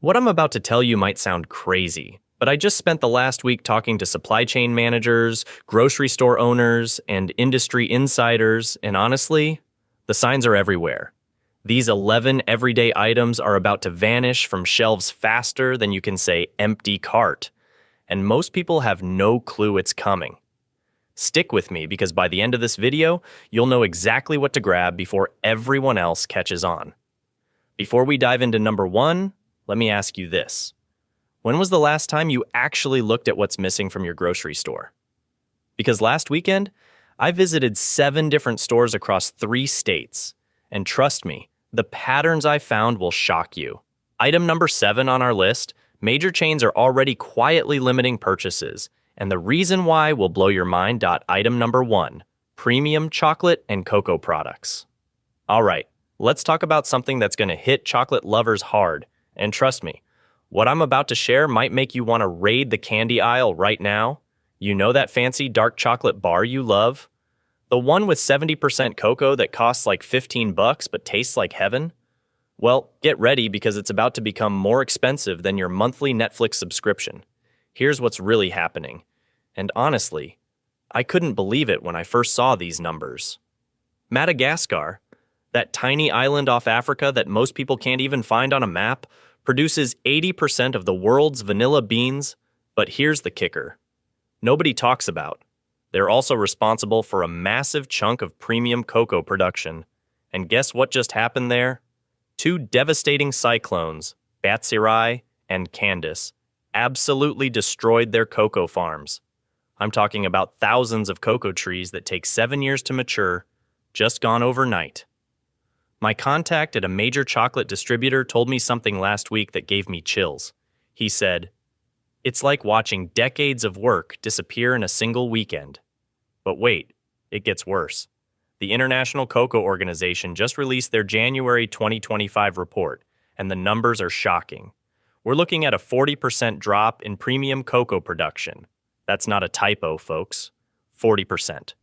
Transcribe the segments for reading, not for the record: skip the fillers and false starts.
What I'm about to tell you might sound crazy, but I just spent the last week talking to supply chain managers, grocery store owners, and industry insiders, and honestly, the signs are everywhere. These 11 everyday items are about to vanish from shelves faster than you can say empty cart, and most people have no clue it's coming. Stick with me because by the end of this video, you'll know exactly what to grab before everyone else catches on. Before we dive into number one, let me ask you this. When was the last time you actually looked at what's missing from your grocery store? Because last weekend, I visited 7 different stores across 3 states. And trust me, the patterns I found will shock you. Item number 7 on our list, major chains are already quietly limiting purchases. And the reason why will blow your mind. Item number 1, premium chocolate and cocoa products. All right, let's talk about something that's going to hit chocolate lovers hard. And trust me, what I'm about to share might make you want to raid the candy aisle right now. You know that fancy dark chocolate bar you love? The one with 70% cocoa that costs like $15 but tastes like heaven? Well, get ready because it's about to become more expensive than your monthly Netflix subscription. Here's what's really happening. And honestly, I couldn't believe it when I first saw these numbers. Madagascar, that tiny island off Africa that most people can't even find on a map, produces 80% of the world's vanilla beans, but here's the kicker. Nobody talks about. They're also responsible for a massive chunk of premium cocoa production. And guess what just happened there? 2 devastating cyclones, Batsirai and Candace, absolutely destroyed their cocoa farms. I'm talking about thousands of cocoa trees that take 7 years to mature, just gone overnight. My contact at a major chocolate distributor told me something last week that gave me chills. He said, "It's like watching decades of work disappear in a single weekend." But wait, it gets worse. The International Cocoa Organization just released their January 2025 report, and the numbers are shocking. We're looking at a 40% drop in premium cocoa production. That's not a typo, folks. 40%.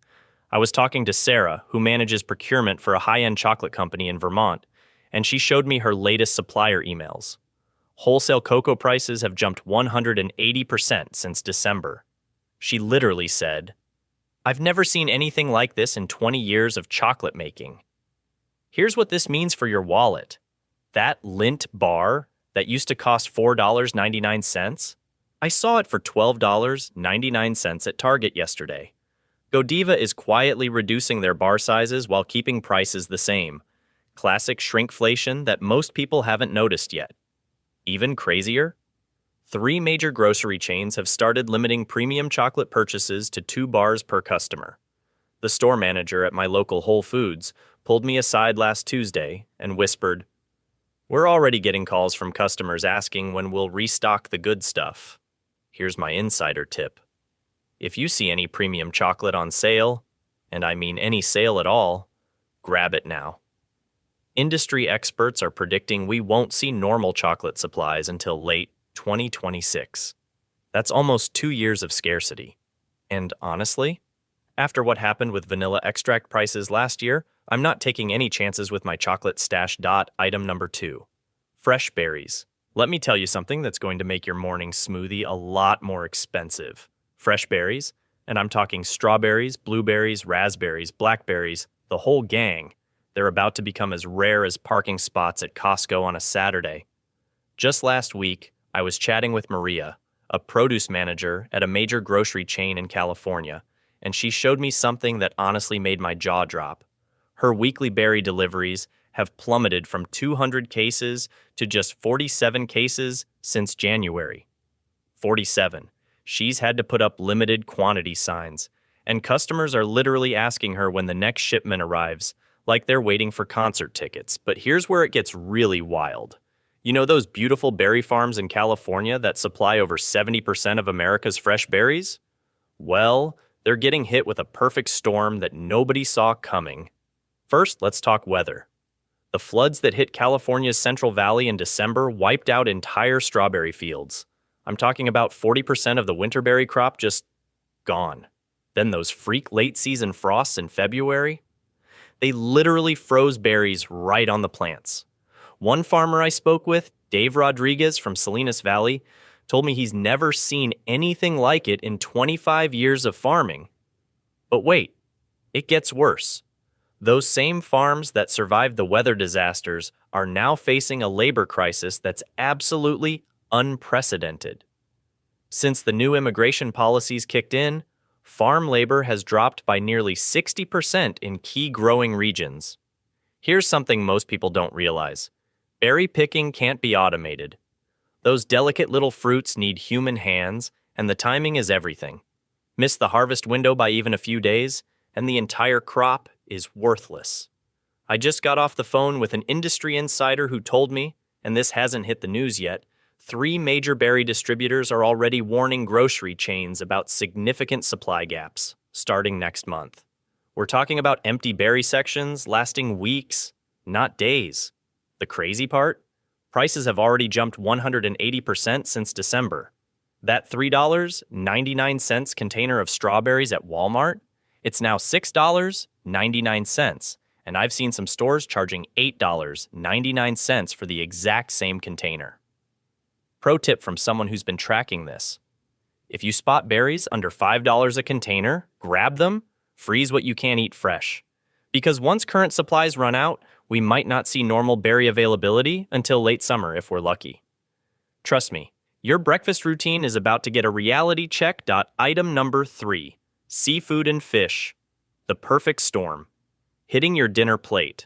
I was talking to Sarah, who manages procurement for a high-end chocolate company in Vermont, and she showed me her latest supplier emails. Wholesale cocoa prices have jumped 180% since December. She literally said, "I've never seen anything like this in 20 years of chocolate making." Here's what this means for your wallet. That Lindt bar that used to cost $4.99, I saw it for $12.99 at Target yesterday. Godiva is quietly reducing their bar sizes while keeping prices the same. Classic shrinkflation that most people haven't noticed yet. Even crazier? 3 major grocery chains have started limiting premium chocolate purchases to 2 bars per customer. The store manager at my local Whole Foods pulled me aside last Tuesday and whispered, "We're already getting calls from customers asking when we'll restock the good stuff." Here's my insider tip. If you see any premium chocolate on sale, and I mean any sale at all, grab it now. Industry experts are predicting we won't see normal chocolate supplies until late 2026. That's almost 2 years of scarcity. And honestly, after what happened with vanilla extract prices last year, I'm not taking any chances with my chocolate stash. Item number 2, fresh berries. Let me tell you something that's going to make your morning smoothie a lot more expensive. Fresh berries, and I'm talking strawberries, blueberries, raspberries, blackberries, the whole gang. They're about to become as rare as parking spots at Costco on a Saturday. Just last week, I was chatting with Maria, a produce manager at a major grocery chain in California, and she showed me something that honestly made my jaw drop. Her weekly berry deliveries have plummeted from 200 cases to just 47 cases since January. 47. She's had to put up limited quantity signs, and customers are literally asking her when the next shipment arrives, like they're waiting for concert tickets. But here's where it gets really wild. You know those beautiful berry farms in California that supply over 70% of America's fresh berries? Well, they're getting hit with a perfect storm that nobody saw coming. First, let's talk weather. The floods that hit California's Central Valley in December wiped out entire strawberry fields. I'm talking about 40% of the winterberry crop just gone. Then those freak late-season frosts in February. They literally froze berries right on the plants. One farmer I spoke with Dave Rodriguez from Salinas Valley told me he's never seen anything like it in 25 years of farming. But wait, it gets worse. Those same farms that survived the weather disasters are now facing a labor crisis that's absolutely unprecedented. Since the new immigration policies kicked in, farm labor has dropped by nearly 60% in key growing regions. Here's something most people don't realize. Berry picking can't be automated. Those delicate little fruits need human hands, and the timing is everything. Miss the harvest window by even a few days, and the entire crop is worthless. I just got off the phone with an industry insider who told me, and this hasn't hit the news yet, 3 major berry distributors are already warning grocery chains about significant supply gaps starting next month. We're talking about empty berry sections lasting weeks, not days. The crazy part? Prices have already jumped 180% since December. That $3.99 container of strawberries at Walmart, it's now $6.99, and I've seen some stores charging $8.99 for the exact same container. Pro tip from someone who's been tracking this. If you spot berries under $5 a container, grab them, freeze what you can't eat fresh. Because once current supplies run out, we might not see normal berry availability until late summer if we're lucky. Trust me, your breakfast routine is about to get a reality check. Item number 3, seafood and fish. The perfect storm. Hitting your dinner plate.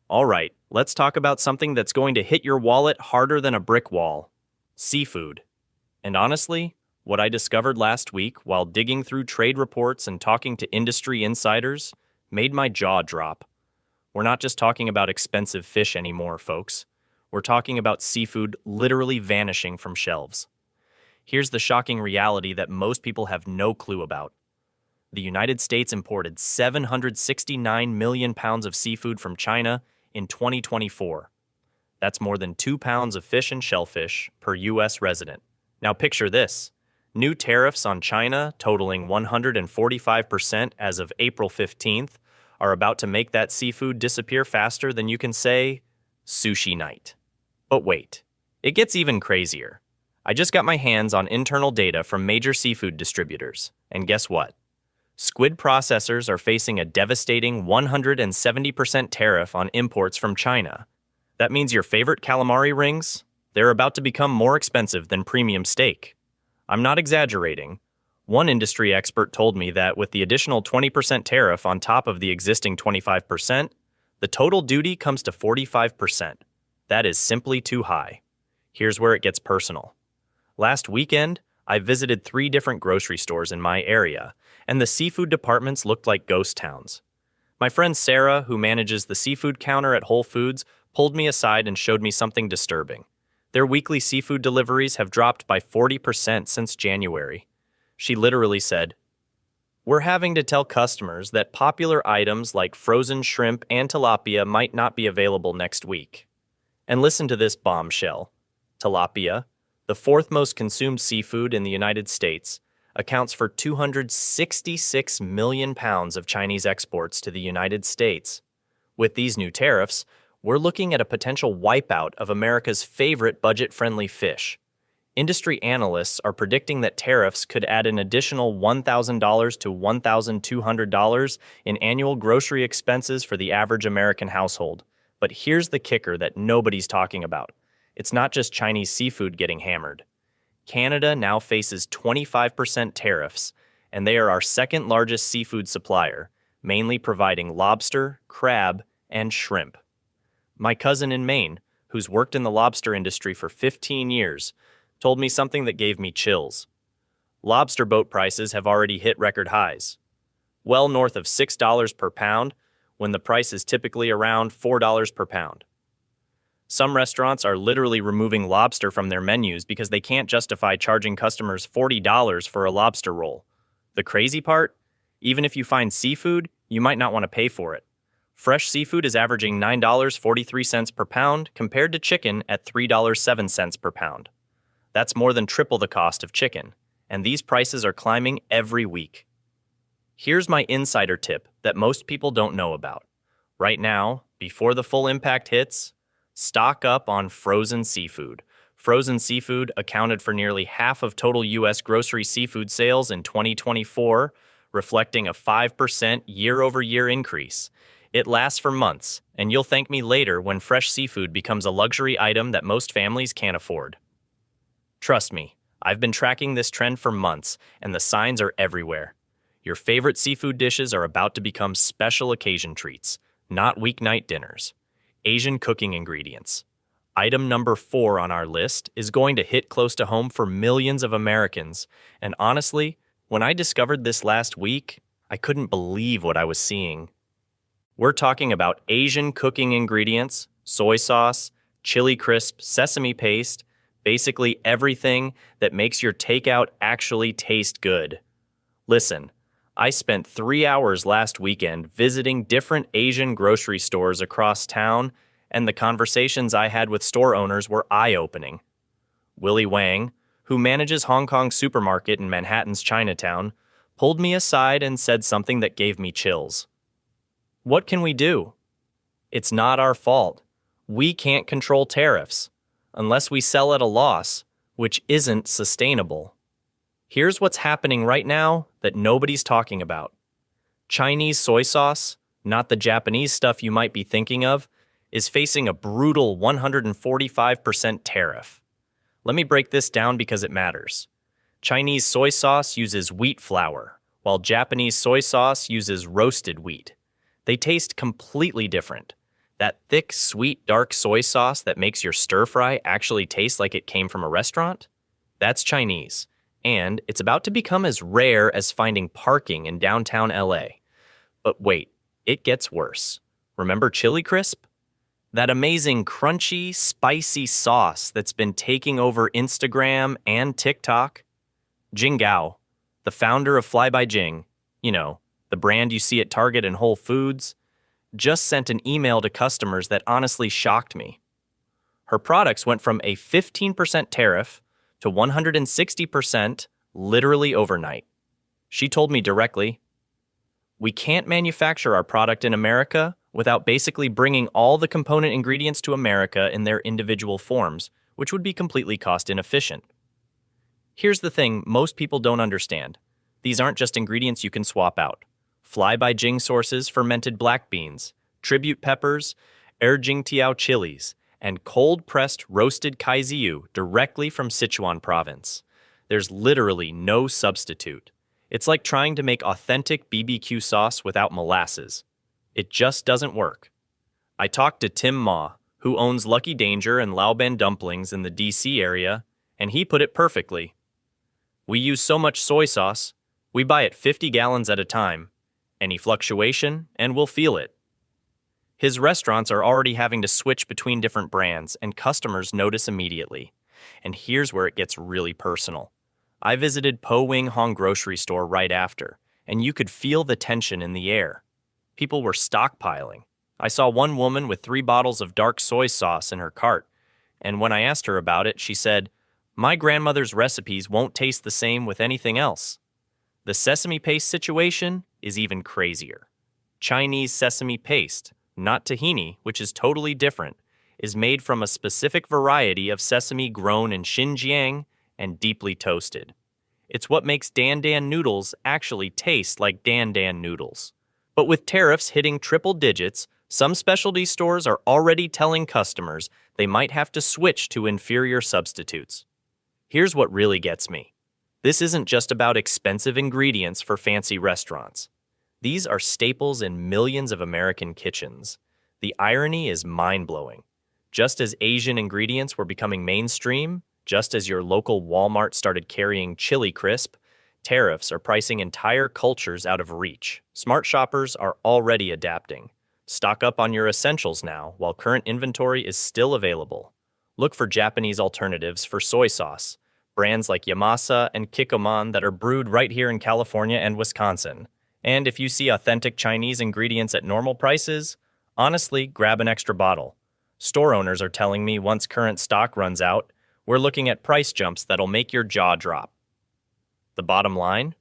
All right, let's talk about something that's going to hit your wallet harder than a brick wall. Seafood. And honestly, what I discovered last week while digging through trade reports and talking to industry insiders made my jaw drop. We're not just talking about expensive fish anymore, folks. We're talking about seafood literally vanishing from shelves. Here's the shocking reality that most people have no clue about. The United States imported 769 million pounds of seafood from China in 2024. That's more than 2 pounds of fish and shellfish per U.S. resident. Now picture this. New tariffs on China, totaling 145% as of April 15th, are about to make that seafood disappear faster than you can say, sushi night. But wait, it gets even crazier. I just got my hands on internal data from major seafood distributors, and guess what? Squid processors are facing a devastating 170% tariff on imports from China. That means your favorite calamari rings, they're about to become more expensive than premium steak. I'm not exaggerating. One industry expert told me that with the additional 20% tariff on top of the existing 25%, the total duty comes to 45%. That is simply too high. Here's where it gets personal. Last weekend, I visited 3 different grocery stores in my area, and the seafood departments looked like ghost towns. My friend Sarah, who manages the seafood counter at Whole Foods, pulled me aside and showed me something disturbing. Their weekly seafood deliveries have dropped by 40% since January. She literally said, "We're having to tell customers that popular items like frozen shrimp and tilapia might not be available next week." And listen to this bombshell. Tilapia, the 4th most consumed seafood in the United States, accounts for 266 million pounds of Chinese exports to the United States. With these new tariffs, we're looking at a potential wipeout of America's favorite budget-friendly fish. Industry analysts are predicting that tariffs could add an additional $1,000 to $1,200 in annual grocery expenses for the average American household. But here's the kicker that nobody's talking about. It's not just Chinese seafood getting hammered. Canada now faces 25% tariffs, and they are our 2nd largest seafood supplier, mainly providing lobster, crab, and shrimp. My cousin in Maine, who's worked in the lobster industry for 15 years, told me something that gave me chills. Lobster boat prices have already hit record highs, well north of $6 per pound, when the price is typically around $4 per pound. Some restaurants are literally removing lobster from their menus because they can't justify charging customers $40 for a lobster roll. The crazy part? Even if you find seafood, you might not want to pay for it. Fresh seafood is averaging $9.43 per pound compared to chicken at $3.07 per pound. That's more than triple the cost of chicken, and these prices are climbing every week. Here's my insider tip that most people don't know about. Right now, before the full impact hits, stock up on frozen seafood, Frozen seafood accounted for nearly half of total U.S. grocery seafood sales in 2024, reflecting a 5% year-over-year increase. It lasts for months, and you'll thank me later when fresh seafood becomes a luxury item that most families can't afford. Trust me, I've been tracking this trend for months, and the signs are everywhere. Your favorite seafood dishes are about to become special occasion treats, not weeknight dinners. Asian cooking ingredients. Item number 4 on our list is going to hit close to home for millions of Americans, and honestly, when I discovered this last week, I couldn't believe what I was seeing. We're talking about Asian cooking ingredients, soy sauce, chili crisp, sesame paste, basically everything that makes your takeout actually taste good. Listen, I spent 3 hours last weekend visiting different Asian grocery stores across town, and the conversations I had with store owners were eye-opening. Willie Wang, who manages Hong Kong Supermarket in Manhattan's Chinatown, pulled me aside and said something that gave me chills. What can we do? It's not our fault. We can't control tariffs, unless we sell at a loss, which isn't sustainable. Here's what's happening right now that nobody's talking about. Chinese soy sauce, not the Japanese stuff you might be thinking of, is facing a brutal 145% tariff. Let me break this down because it matters. Chinese soy sauce uses wheat flour, while Japanese soy sauce uses roasted wheat. They taste completely different. That thick, sweet, dark soy sauce that makes your stir-fry actually taste like it came from a restaurant? That's Chinese, and it's about to become as rare as finding parking in downtown LA. But wait, it gets worse. Remember chili crisp? That amazing crunchy, spicy sauce that's been taking over Instagram and TikTok? Jing Gao, the founder of Fly by Jing, the brand you see at Target and Whole Foods, just sent an email to customers that honestly shocked me. Her products went from a 15% tariff to 160% literally overnight. She told me directly, "We can't manufacture our product in America without basically bringing all the component ingredients to America in their individual forms, which would be completely cost inefficient." Here's the thing most people don't understand. These aren't just ingredients you can swap out. Fly by Jing sources fermented black beans, tribute peppers, Erjingtiao chilies, and cold-pressed roasted kaiziu directly from Sichuan province. There's literally no substitute. It's like trying to make authentic BBQ sauce without molasses. It just doesn't work. I talked to Tim Ma, who owns Lucky Danger and Laoban Dumplings in the DC area, and he put it perfectly. "We use so much soy sauce, we buy it 50 gallons at a time. Any fluctuation, and we'll feel it." His restaurants are already having to switch between different brands, and customers notice immediately. And here's where it gets really personal. I visited Po Wing Hong grocery store right after, and you could feel the tension in the air. People were stockpiling. I saw one woman with 3 bottles of dark soy sauce in her cart, and when I asked her about it, she said, "My grandmother's recipes won't taste the same with anything else." The sesame paste situation is even crazier. Chinese sesame paste, not tahini, which is totally different, is made from a specific variety of sesame grown in Xinjiang and deeply toasted. It's what makes dan dan noodles actually taste like dan dan noodles. But with tariffs hitting triple digits, some specialty stores are already telling customers they might have to switch to inferior substitutes. Here's what really gets me. This isn't just about expensive ingredients for fancy restaurants. These are staples in millions of American kitchens. The irony is mind-blowing. Just as Asian ingredients were becoming mainstream, just as your local Walmart started carrying chili crisp, tariffs are pricing entire cultures out of reach. Smart shoppers are already adapting. Stock up on your essentials now while current inventory is still available. Look for Japanese alternatives for soy sauce, brands like Yamasa and Kikkoman that are brewed right here in California and Wisconsin. And if you see authentic Chinese ingredients at normal prices, honestly, grab an extra bottle. Store owners are telling me once current stock runs out, we're looking at price jumps that'll make your jaw drop. The bottom line?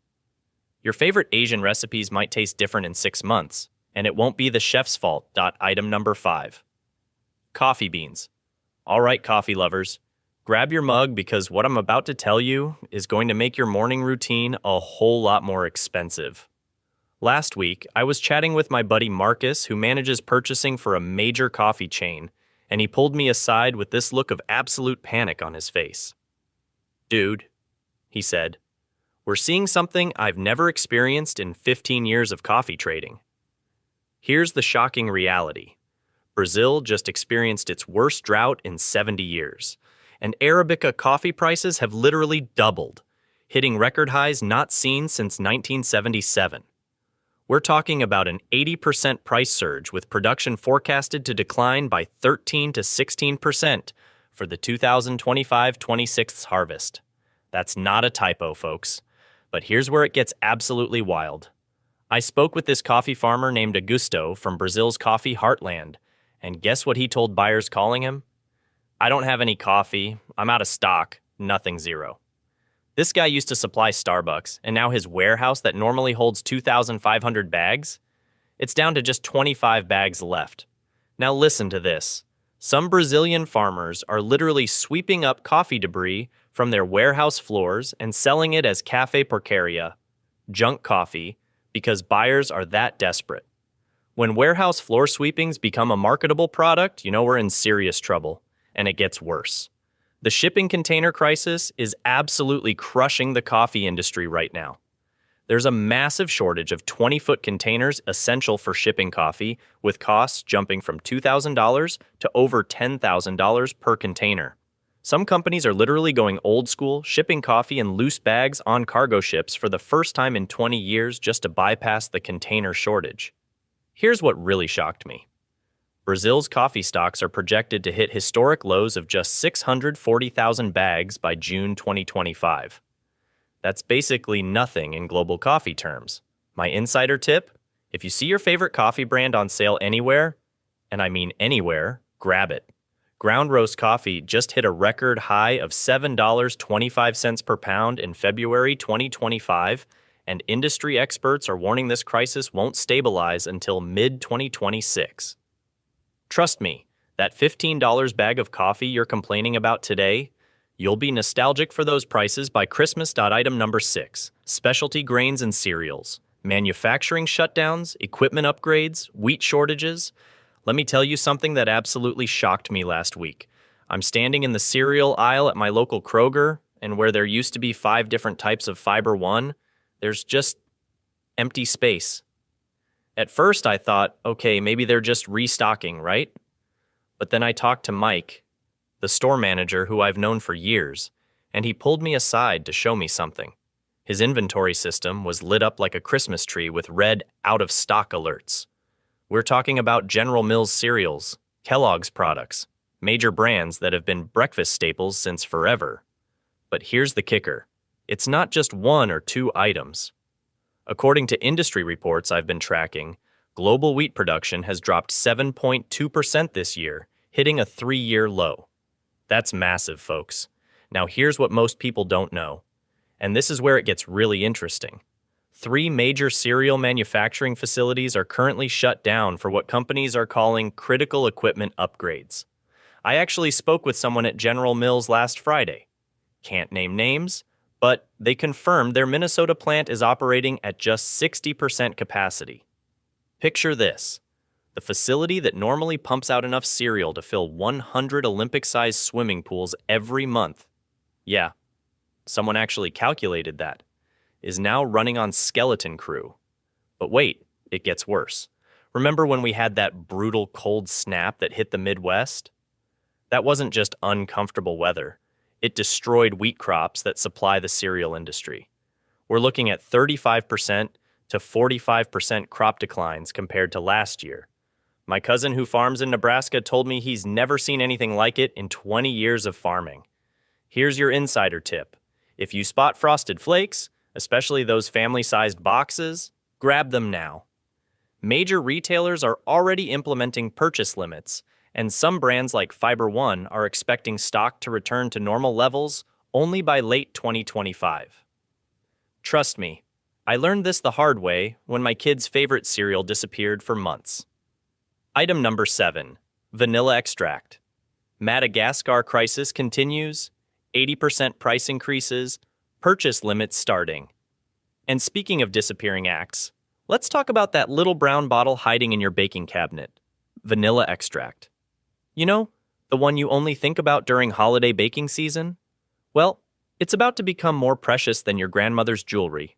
Your favorite Asian recipes might taste different in 6 months, and it won't be the chef's fault. Item number 5. Coffee beans. All right, coffee lovers. Grab your mug because what I'm about to tell you is going to make your morning routine a whole lot more expensive. Last week, I was chatting with my buddy Marcus, who manages purchasing for a major coffee chain, and he pulled me aside with this look of absolute panic on his face. "Dude," he said, "we're seeing something I've never experienced in 15 years of coffee trading. Here's the shocking reality. Brazil just experienced its worst drought in 70 years, and Arabica coffee prices have literally doubled, hitting record highs not seen since 1977. We're talking about an 80% price surge, with production forecasted to decline by 13 to 16% for the 2025-26 harvest. That's not a typo, folks. But here's where it gets absolutely wild. I spoke with this coffee farmer named Augusto from Brazil's coffee heartland, and guess what he told buyers calling him? "I don't have any coffee, I'm out of stock, nothing, zero." This guy used to supply Starbucks, and now his warehouse that normally holds 2,500 bags, it's down to just 25 bags left. Now listen to this. Some Brazilian farmers are literally sweeping up coffee debris from their warehouse floors and selling it as café porcaria, junk coffee, because buyers are that desperate. When warehouse floor sweepings become a marketable product, you know we're in serious trouble, and it gets worse. The shipping container crisis is absolutely crushing the coffee industry right now. There's a massive shortage of 20-foot containers essential for shipping coffee, with costs jumping from $2,000 to over $10,000 per container. Some companies are literally going old school, shipping coffee in loose bags on cargo ships for the first time in 20 years just to bypass the container shortage. Here's what really shocked me. Brazil's coffee stocks are projected to hit historic lows of just 640,000 bags by June 2025. That's basically nothing in global coffee terms. My insider tip: if you see your favorite coffee brand on sale anywhere, and I mean anywhere, grab it. Ground roast coffee just hit a record high of $7.25 per pound in February 2025, and industry experts are warning this crisis won't stabilize until mid-2026. Trust me, that $15 bag of coffee you're complaining about today, you'll be nostalgic for those prices by Christmas. Item number 6, specialty grains and cereals. Manufacturing shutdowns, equipment upgrades, wheat shortages. Let me tell you something that absolutely shocked me last week. I'm standing in the cereal aisle at my local Kroger, and where there used to be 5 different types of Fiber One, there's just empty space. At first I thought, okay, maybe they're just restocking, right? But then I talked to Mike, the store manager who I've known for years, and he pulled me aside to show me something. His inventory system was lit up like a Christmas tree with red out-of-stock alerts. We're talking about General Mills cereals, Kellogg's products, major brands that have been breakfast staples since forever. But here's the kicker. It's not just 1 or 2 items. According to industry reports I've been tracking, global wheat production has dropped 7.2% this year, hitting a 3-year low. That's massive, folks. Now here's what most people don't know. And this is where it gets really interesting. 3 major cereal manufacturing facilities are currently shut down for what companies are calling critical equipment upgrades. I actually spoke with someone at General Mills last Friday. Can't name names, but they confirmed their Minnesota plant is operating at just 60% capacity. Picture this. The facility that normally pumps out enough cereal to fill 100 Olympic-sized swimming pools every month, yeah, someone actually calculated that, is now running on skeleton crew. But wait, it gets worse. Remember when we had that brutal cold snap that hit the Midwest? That wasn't just uncomfortable weather. It destroyed wheat crops that supply the cereal industry. We're looking at 35% to 45% crop declines compared to last year. My cousin who farms in Nebraska told me he's never seen anything like it in 20 years of farming. Here's your insider tip. If you spot Frosted Flakes, especially those family-sized boxes, grab them now. Major retailers are already implementing purchase limits, and some brands like Fiber One are expecting stock to return to normal levels only by late 2025. Trust me, I learned this the hard way when my kid's favorite cereal disappeared for months. Item number 7, vanilla extract. Madagascar crisis continues, 80% price increases, purchase limits starting. And speaking of disappearing acts, let's talk about that little brown bottle hiding in your baking cabinet. Vanilla extract. You know, the one you only think about during holiday baking season? Well, it's about to become more precious than your grandmother's jewelry.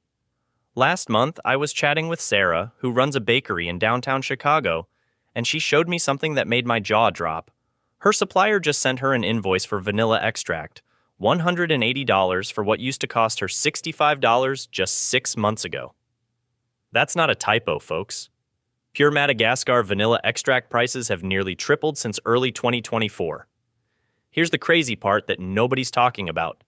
Last month, I was chatting with Sarah, who runs a bakery in downtown Chicago, and she showed me something that made my jaw drop. Her supplier just sent her an invoice for vanilla extract, $180 for what used to cost her $65 just 6 months ago. That's not a typo, folks. Pure Madagascar vanilla extract prices have nearly tripled since early 2024. Here's the crazy part that nobody's talking about.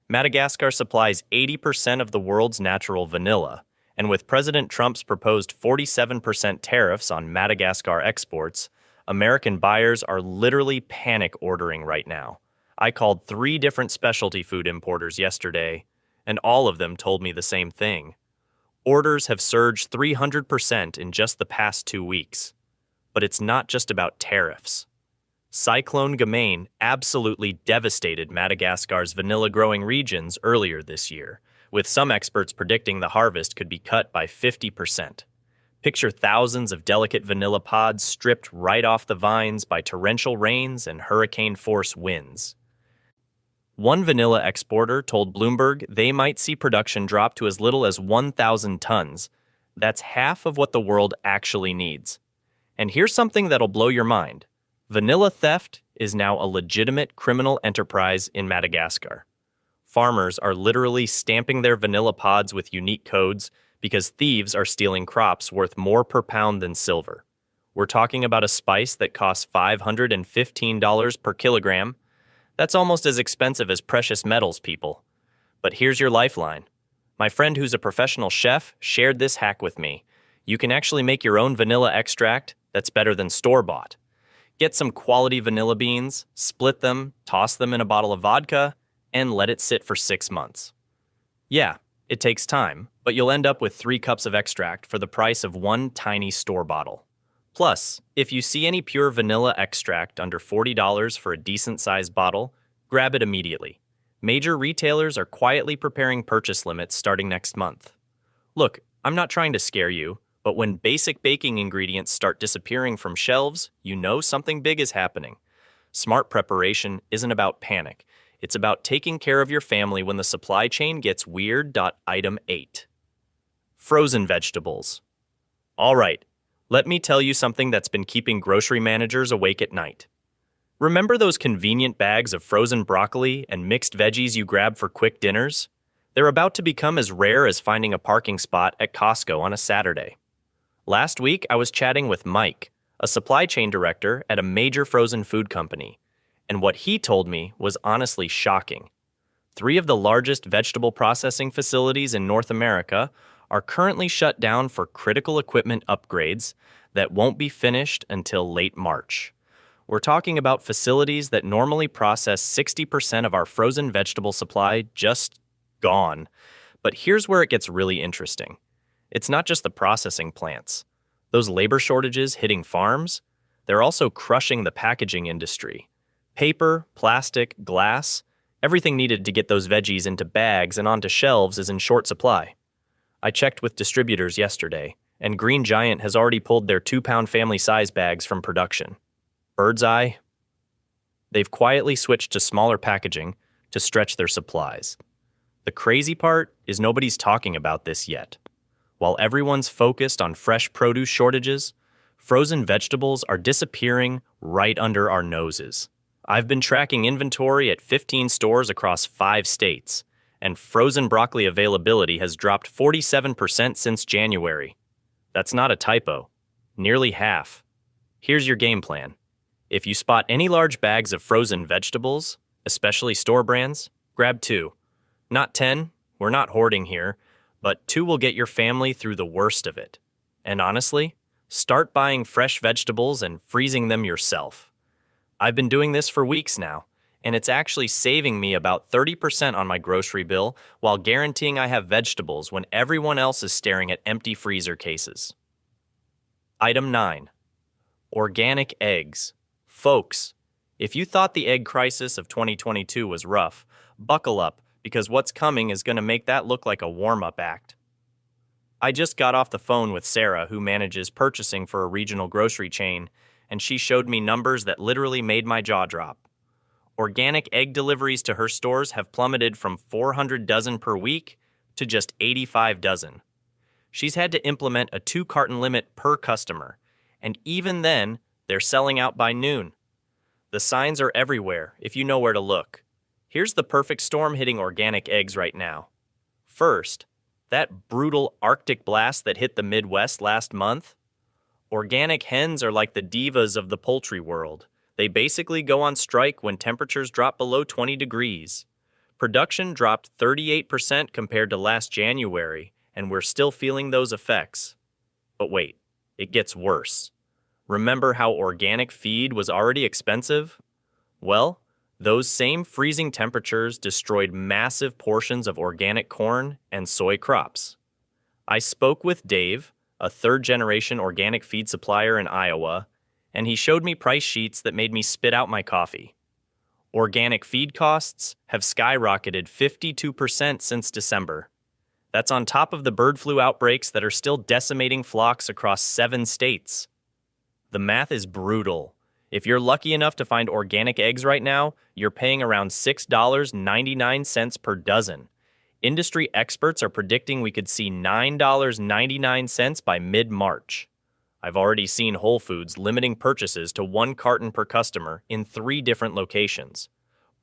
Madagascar supplies 80% of the world's natural vanilla, and with President Trump's proposed 47% tariffs on Madagascar exports, American buyers are literally panic ordering right now. I called 3 different specialty food importers yesterday, and all of them told me the same thing. Orders have surged 300% in just the past 2 weeks. But it's not just about tariffs. Cyclone Gamain absolutely devastated Madagascar's vanilla-growing regions earlier this year, with some experts predicting the harvest could be cut by 50%. Picture thousands of delicate vanilla pods stripped right off the vines by torrential rains and hurricane-force winds. One vanilla exporter told Bloomberg they might see production drop to as little as 1,000 tons. That's half of what the world actually needs. And here's something that'll blow your mind. Vanilla theft is now a legitimate criminal enterprise in Madagascar. Farmers are literally stamping their vanilla pods with unique codes because thieves are stealing crops worth more per pound than silver. We're talking about a spice that costs $515 per kilogram. That's almost as expensive as precious metals, people. But here's your lifeline. My friend who's a professional chef shared this hack with me. You can actually make your own vanilla extract that's better than store-bought. Get some quality vanilla beans, split them, toss them in a bottle of vodka, and let it sit for 6 months. Yeah, it takes time, but you'll end up with 3 cups of extract for the price of 1 tiny store bottle. Plus, if you see any pure vanilla extract under $40 for a decent-sized bottle, grab it immediately. Major retailers are quietly preparing purchase limits starting next month. Look, I'm not trying to scare you, but when basic baking ingredients start disappearing from shelves, you know something big is happening. Smart preparation isn't about panic. It's about taking care of your family when the supply chain gets weird. Item 8. Frozen vegetables. All right, let me tell you something that's been keeping grocery managers awake at night. Remember those convenient bags of frozen broccoli and mixed veggies you grab for quick dinners? They're about to become as rare as finding a parking spot at Costco on a Saturday. Last week, I was chatting with Mike, a supply chain director at a major frozen food company, and what he told me was honestly shocking. 3 of the largest vegetable processing facilities in North America are currently shut down for critical equipment upgrades that won't be finished until late March. We're talking about facilities that normally process 60% of our frozen vegetable supply just gone. But here's where it gets really interesting. It's not just the processing plants. Those labor shortages hitting farms, they're also crushing the packaging industry. Paper, plastic, glass, everything needed to get those veggies into bags and onto shelves is in short supply. I checked with distributors yesterday, and Green Giant has already pulled their 2-pound family size bags from production. Birdseye, they've quietly switched to smaller packaging to stretch their supplies. The crazy part is nobody's talking about this yet. While everyone's focused on fresh produce shortages, frozen vegetables are disappearing right under our noses. I've been tracking inventory at 15 stores across 5 states, and frozen broccoli availability has dropped 47% since January. That's not a typo. Nearly half. Here's your game plan. If you spot any large bags of frozen vegetables, especially store brands, grab 2. Not 10, we're not hoarding here, but 2 will get your family through the worst of it. And honestly, start buying fresh vegetables and freezing them yourself. I've been doing this for weeks now, and it's actually saving me about 30% on my grocery bill while guaranteeing I have vegetables when everyone else is staring at empty freezer cases. Item 9. Organic eggs. Folks, if you thought the egg crisis of 2022 was rough, Buckle up, because what's coming is going to make that look like a warm-up act. I just got off the phone with Sarah, who manages purchasing for a regional grocery chain, and she showed me numbers that literally made my jaw drop. Organic egg deliveries to her stores have plummeted from 400 dozen per week to just 85 dozen. She's had to implement a 2-carton limit per customer, and even then, they're selling out by noon. The signs are everywhere if you know where to look. Here's the perfect storm hitting organic eggs right now. First, that brutal Arctic blast that hit the Midwest last month. Organic hens are like the divas of the poultry world. They basically go on strike when temperatures drop below 20 degrees. Production dropped 38% compared to last January, and we're still feeling those effects. But wait, it gets worse. Remember how organic feed was already expensive? Well, those same freezing temperatures destroyed massive portions of organic corn and soy crops. I spoke with Dave, a third-generation organic feed supplier in Iowa, and he showed me price sheets that made me spit out my coffee. Organic feed costs have skyrocketed 52% since December. That's on top of the bird flu outbreaks that are still decimating flocks across 7 states. The math is brutal. If you're lucky enough to find organic eggs right now, you're paying around $6.99 per dozen. Industry experts are predicting we could see $9.99 by mid-March. I've already seen Whole Foods limiting purchases to 1 carton per customer in 3 different locations.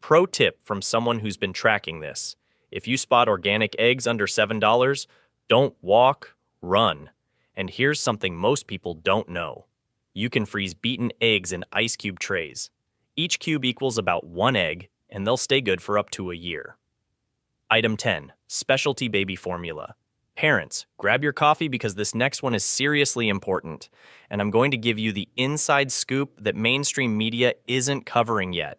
Pro tip from someone who's been tracking this: if you spot organic eggs under $7, don't walk, run. And here's something most people don't know. You can freeze beaten eggs in ice cube trays. Each cube equals about 1 egg, and they'll stay good for up to a year. Item 10, specialty baby formula. Parents, grab your coffee because this next one is seriously important, and I'm going to give you the inside scoop that mainstream media isn't covering yet.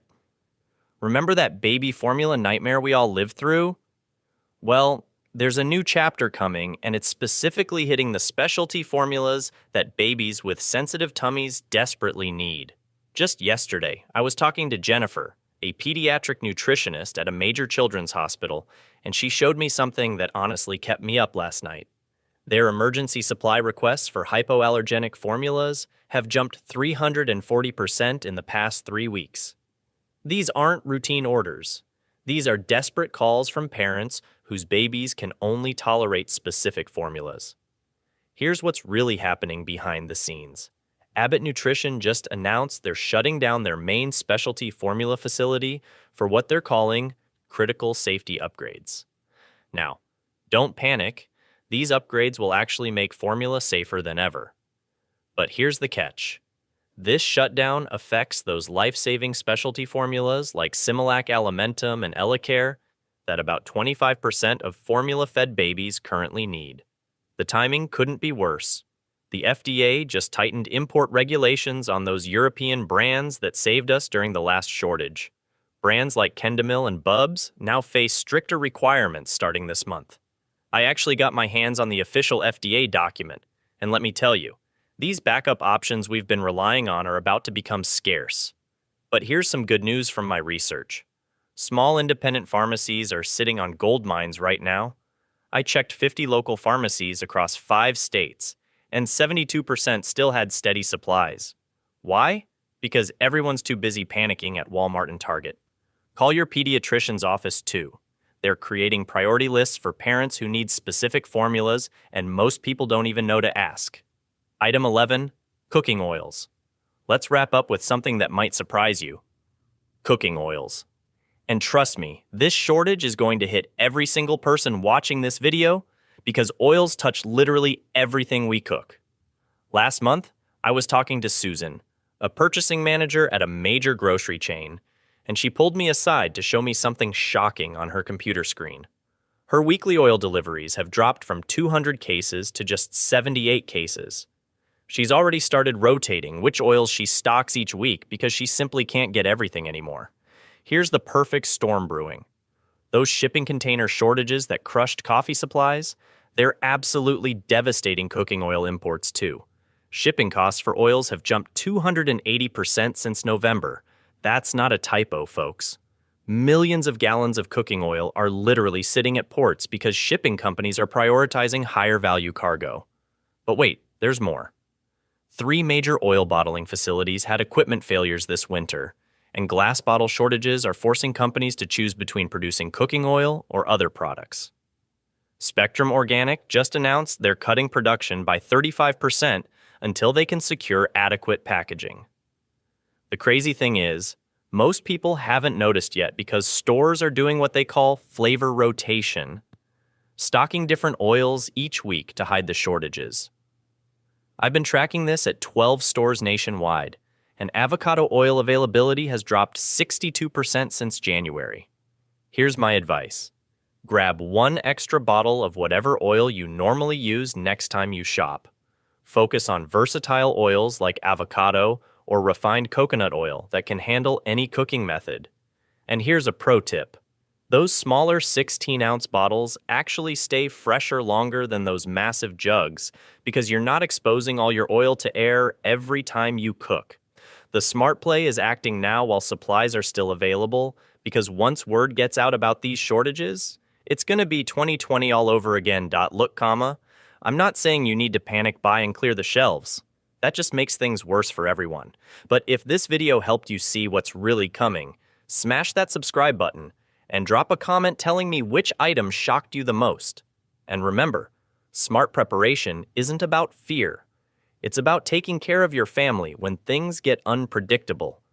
Remember that baby formula nightmare we all lived through? Well, there's a new chapter coming, and it's specifically hitting the specialty formulas that babies with sensitive tummies desperately need. Just yesterday, I was talking to Jennifer, a pediatric nutritionist at a major children's hospital, and she showed me something that honestly kept me up last night. Their emergency supply requests for hypoallergenic formulas have jumped 340% in the past 3 weeks. These aren't routine orders. These are desperate calls from parents whose babies can only tolerate specific formulas. Here's what's really happening behind the scenes. Abbott Nutrition just announced they're shutting down their main specialty formula facility for what they're calling critical safety upgrades. Now, don't panic. These upgrades will actually make formula safer than ever. But here's the catch. This shutdown affects those life-saving specialty formulas like Similac Alimentum and Elecare that about 25% of formula-fed babies currently need. The timing couldn't be worse. The FDA just tightened import regulations on those European brands that saved us during the last shortage. Brands like Kendamil and Bubs now face stricter requirements starting this month. I actually got my hands on the official FDA document, and let me tell you, these backup options we've been relying on are about to become scarce. But here's some good news from my research. Small independent pharmacies are sitting on gold mines right now. I checked 50 local pharmacies across 5 states, and 72% still had steady supplies. Why? Because everyone's too busy panicking at Walmart and Target. Call your pediatrician's office too. They're creating priority lists for parents who need specific formulas, and most people don't even know to ask. Item 11, cooking oils. Let's wrap up with something that might surprise you. Cooking oils. And trust me, this shortage is going to hit every single person watching this video because oils touch literally everything we cook. Last month, I was talking to Susan, a purchasing manager at a major grocery chain, and she pulled me aside to show me something shocking on her computer screen. Her weekly oil deliveries have dropped from 200 cases to just 78 cases. She's already started rotating which oils she stocks each week because she simply can't get everything anymore. Here's the perfect storm brewing. Those shipping container shortages that crushed coffee supplies, they're absolutely devastating cooking oil imports too. Shipping costs for oils have jumped 280% since November. That's not a typo, folks. Millions of gallons of cooking oil are literally sitting at ports because shipping companies are prioritizing higher value cargo. But wait, there's more. 3 major oil bottling facilities had equipment failures this winter, and glass bottle shortages are forcing companies to choose between producing cooking oil or other products. Spectrum Organic just announced they're cutting production by 35% until they can secure adequate packaging. The crazy thing is, most people haven't noticed yet because stores are doing what they call flavor rotation, stocking different oils each week to hide the shortages. I've been tracking this at 12 stores nationwide, and avocado oil availability has dropped 62% since January. Here's my advice. Grab 1 extra bottle of whatever oil you normally use next time you shop. Focus on versatile oils like avocado or refined coconut oil that can handle any cooking method. And here's a pro tip. Those smaller 16-ounce bottles actually stay fresher longer than those massive jugs because you're not exposing all your oil to air every time you cook. The smart play is acting now while supplies are still available because once word gets out about these shortages, it's going to be 2020 all over again. Look, I'm not saying you need to panic buy and clear the shelves. That just makes things worse for everyone. But if this video helped you see what's really coming, smash that subscribe button and drop a comment telling me which item shocked you the most. And remember, smart preparation isn't about fear. It's about taking care of your family when things get unpredictable.